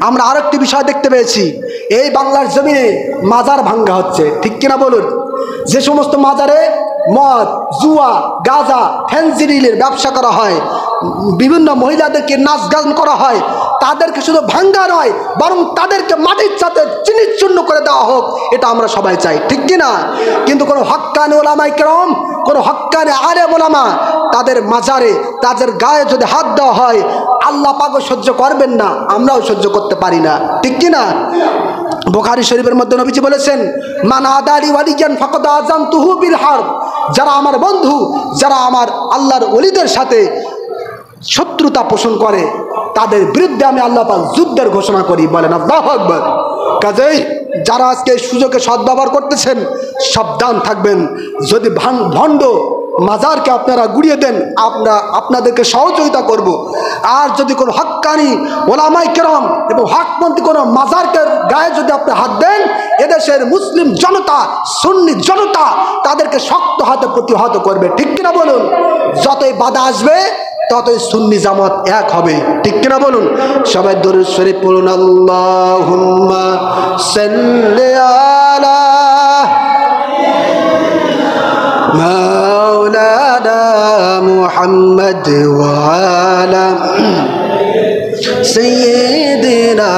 আমরা আরেকটি বিষয় দেখতে পেয়েছি, এই বাংলার জমিনে মাজার ভাঙ্গা হচ্ছে, ঠিক কিনা বলুন? যে সমস্ত মাজারে মদ, জুয়া, গাঁজা, ফেন্সিডিলের ব্যবসা করা হয়, বিভিন্ন মহিলাদেরকে নাচ গান করা হয়, তাদেরকে শুধু ভাঙ্গা নয় বরং তাদেরকে মাটির সাথে চিনিচ্ছন্ন করে দেওয়া হোক, এটা আমরা সবাই চাই, ঠিক কিনা? কিন্তু কোনো হক্কানি ওলামায়ে কেরাম, কোনো হক্কানি আলেম ওলামা তাদের মাজারে, তাদের গায়ে যদি হাত দেওয়া হয়, আল্লাহ পাকও সহ্য করবেন না, আমরাও সহ্য করতে পারি না, ঠিক কিনা? বুখারী শরীফের মধ্যে নবীজি বলেছেন, মান আদালি ওয়ালিয়ান ফাকাদ আযানতুহু বিল হারব, যারা আমার বন্ধু, যারা আমার আল্লাহর ওলিদের সাথে শত্রুতা পোষণ করে, তাদের বিরুদ্ধে আমি আল্লাহ পাক যুদ্ধের ঘোষণা করি। বলেন আল্লাহু আকবার। কাজেই যারা আজকে এই সুযোগে সদ্ব্যবহার করতেছেন, সাবধান থাকবেন। যদি ভণ্ড মাজারকে আপনারা গুড়িয়ে দেন, আপনাদেরকে সহযোগিতা করব। আর যদি কোনো হক্কানি ওলামায়ে কেরাম এবং হকপন্থী কোনো মাজারকে গায়ে যদি আপনি হাত দেন, এদেশের মুসলিম জনতা, সুন্নি জনতা তাদেরকে শক্ত হাতে প্রতিহত করবে, ঠিক কিনা বলুন? যতই বাধা আসবে ততই সুন্নি জামাত এক হবে, ঠিক কিনা বলুন? সবাই দরুদ শরীফ পড়ুন। আল্লাহুম্মা সাল্লি আলা মাওলানা মুহাম্মদ ওয়া আলা সাইয়্যিদিনা